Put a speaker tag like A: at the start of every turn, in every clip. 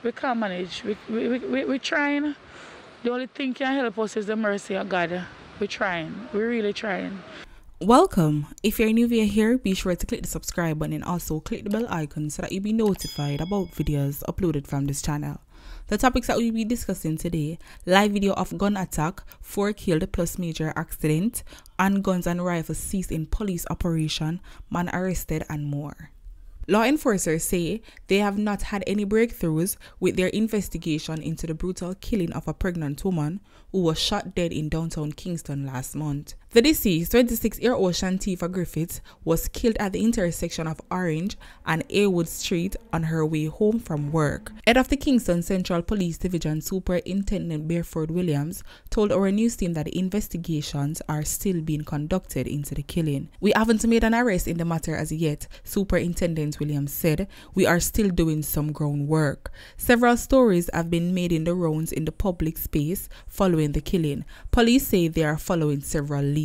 A: We can't manage. We're trying. The only thing can help us is the mercy of God. We're trying. We're really trying.
B: Welcome. If you're new via here, be sure to click the subscribe button and also click the bell icon so that you'll be notified about videos uploaded from this channel. The topics that we'll be discussing today: live video of gun attack, 4 killed plus major accident, and guns and rifles seized in police operation, man arrested, and more. Law enforcers say they have not had any breakthroughs with their investigation into the brutal killing of a pregnant woman who was shot dead in downtown Kingston last month. The deceased, 26-year-old Shantifa Griffiths, was killed at the intersection of Orange and Awood Street on her way home from work. Head of the Kingston Central Police Division, Superintendent Bearford Williams, told our news team that the investigations are still being conducted into the killing. "We haven't made an arrest in the matter as yet," Superintendent Williams said. "We are still doing some groundwork." Several stories have been made in the rounds in the public space following the killing. Police say they are following several leads.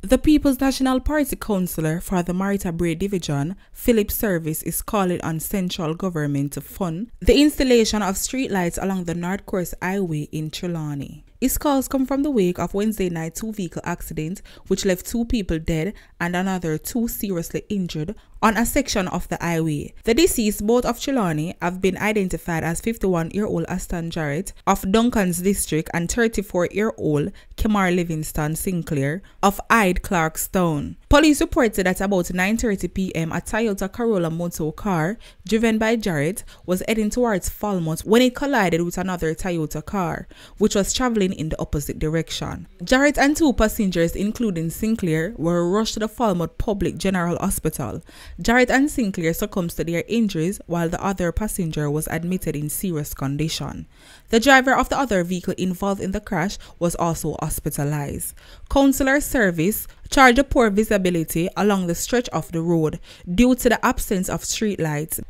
B: The People's National Party councillor for the Marita Bray Division, Philip Service, is calling on central government to fund the installation of streetlights along the North Course Highway in Trelawney. His calls come from the wake of Wednesday night 2-vehicle accident which left 2 people dead and another 2 seriously injured on a section of the highway. The deceased, both of Trelawney, have been identified as 51-year-old Aston Jarrett of Duncan's district and 34-year-old Kemar Livingston Sinclair of Hyde Clarkstown. Police reported that about 9:30 p.m. a Toyota Corolla motor car driven by Jarrett was heading towards Falmouth when it collided with another Toyota car, which was traveling in the opposite direction. Jarrett and 2 passengers, including Sinclair, were rushed to the Falmouth Public General Hospital. Jarrett and Sinclair succumbed to their injuries while the other passenger was admitted in serious condition. The driver of the other vehicle involved in the crash was also hospitalized. Councillor Service charged the poor visibility along the stretch of the road due to the absence of streetlights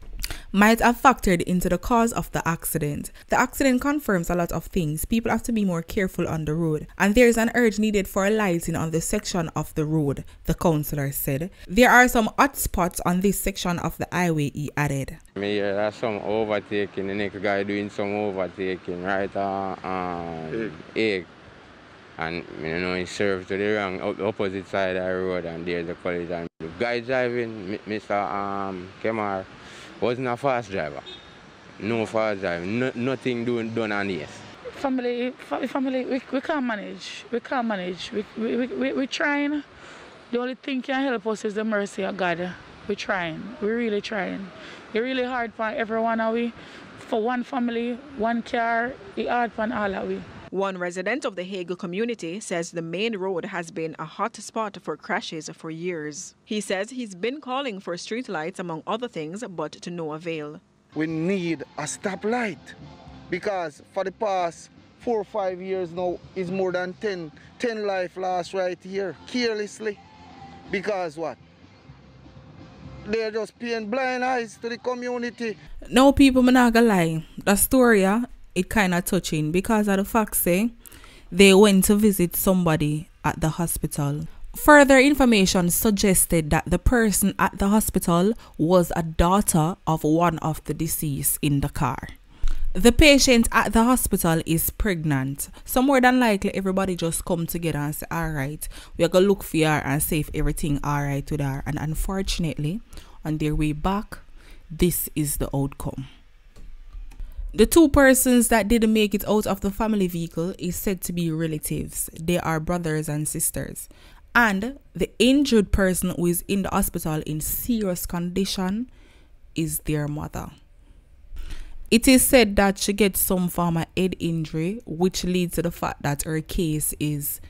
B: might have factored into the cause of the accident. The accident confirms a lot of things. People have to be more careful on the road, and there is an urge needed for lighting on this section of the road, the councillor said. There are some hot spots on this section of the highway, he added.
C: There's some overtaking, the next guy doing some overtaking right egg. And he served to the wrong opposite side of the road, and there's a collision. The guy driving, Mr. Kemar, wasn't a fast driver. No fast driving, nothing done on this.
A: Family, we can't manage. We can't manage. We're trying. The only thing can help us is the mercy of God. We're trying. We're really trying. It's really hard for everyone of we. For one family, one car, it's hard for all of we.
D: One resident of the Hagel community says the main road has been a hot spot for crashes for years. He says he's been calling for streetlights among other things, but to no avail.
E: We need a stoplight because for the past 4 or 5 years now, it's more than 10 life lost right here, carelessly. Because what? They're just paying blind eyes to the community.
B: No, people, I'm not gonna lie. The story, it kind of touching because of the fact say they went to visit somebody at the hospital. Further information suggested that the person at the hospital was a daughter of one of the deceased in the car. The patient at the hospital is pregnant, so more than likely everybody just come together and say, alright, we are going to look for her and see if everything alright with her. And unfortunately, on their way back, this is the outcome. The 2 persons that didn't make it out of the family vehicle is said to be relatives. They are brothers and sisters. And the injured person who is in the hospital in serious condition is their mother. It is said that she gets some form of head injury, which leads to the fact that her case is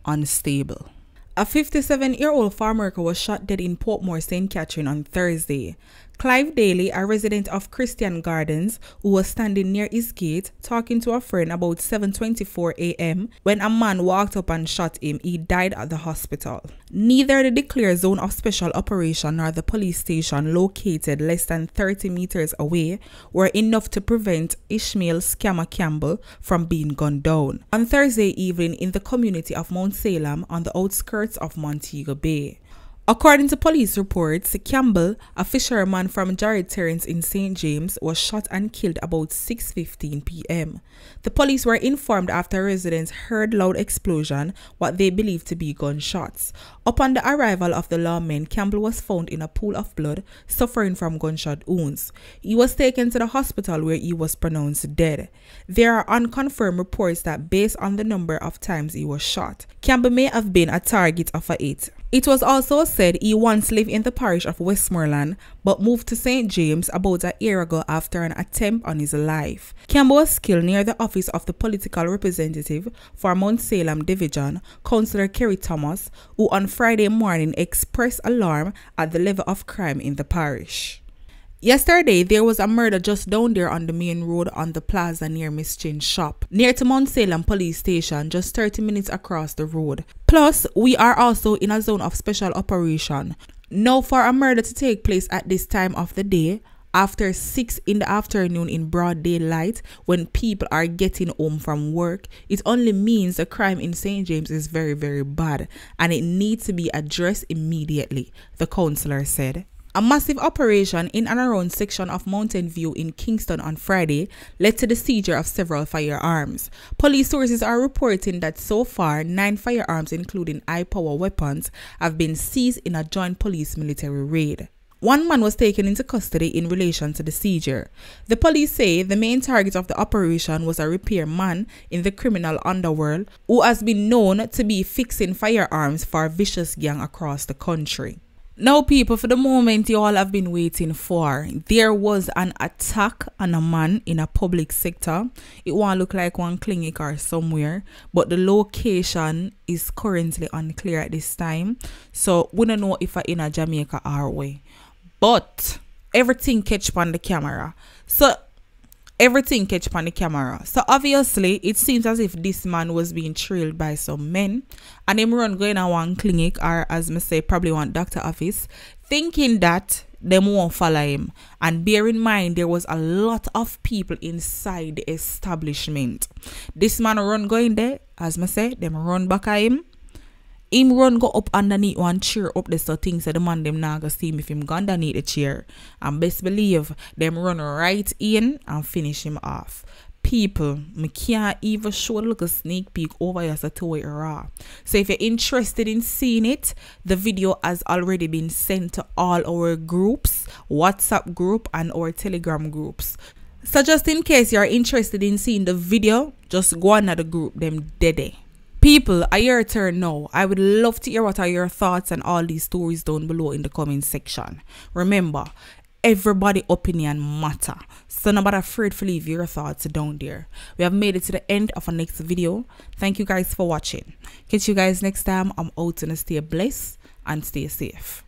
B: unstable. A 57-year-old farm worker was shot dead in Portmore, St. Catherine on Thursday. Clive Daly, a resident of Christian Gardens, who was standing near his gate talking to a friend about 7:24 a.m. when a man walked up and shot him. He died at the hospital. Neither the declared zone of special operation nor the police station located less than 30 meters away were enough to prevent Ishmael Scammer Campbell from being gunned down on Thursday evening in the community of Mount Salem on the outskirts of Montego Bay. According to police reports, Campbell, a fisherman from Jared Terrace in St. James, was shot and killed about 6:15 p.m. The police were informed after residents heard loud explosion, what they believed to be gunshots. Upon the arrival of the lawmen, Campbell was found in a pool of blood, suffering from gunshot wounds. He was taken to the hospital where he was pronounced dead. There are unconfirmed reports that based on the number of times he was shot, Campbell may have been a target of a hit. It was also said he once lived in the parish of Westmoreland but moved to St. James about a year ago after an attempt on his life. Campbell was killed near the office of the political representative for Mount Salem Division, Councillor Kerry Thomas, who on Friday morning expressed alarm at the level of crime in the parish. Yesterday, there was a murder just down there on the main road on the plaza near Miss Chin's shop, near to Mount Salem Police Station, just 30 minutes across the road. Plus, we are also in a zone of special operation. Now, for a murder to take place at this time of the day, after 6 in the afternoon in broad daylight, when people are getting home from work, it only means the crime in St. James is very, very bad, and it needs to be addressed immediately, the councillor said. A massive operation in and around section of Mountain View in Kingston on Friday led to the seizure of several firearms. Police sources are reporting that so far 9 firearms, including high-power weapons, have been seized in a joint police-military raid. One man was taken into custody in relation to the seizure. The police say the main target of the operation was a repairman in the criminal underworld who has been known to be fixing firearms for a vicious gang across the country. Now, people, for the moment you all have been waiting for, there was an attack on a man in a public sector. It won't look like one clinic or somewhere, but the location is currently unclear at this time. So we don't know if I in a Jamaica or way. But everything catch on the camera. So obviously it seems as if this man was being trailed by some men, and him run going to one clinic, or as me say, probably one doctor office, thinking that them won't follow him. And bear in mind, there was a lot of people inside the establishment. This man run going there, as me say, them run back at him. Him run go up underneath one chair up there, so things that the man them now go see him if him go underneath the chair. And best believe them run right in and finish him off. People, me can't even show a little sneak peek over here to it raw. So if you're interested in seeing it, the video has already been sent to all our groups, WhatsApp group and our Telegram groups. So just in case you're interested in seeing the video, just go on to the group, them dead. People, are your turn now. I would love to hear what are your thoughts and all these stories down below in the comment section. Remember, everybody's opinion matter, so nobody afraid to leave your thoughts down there. We have made it to the end of our next video. Thank you guys for watching. Catch you guys next time. I'm out, and stay blessed and stay safe.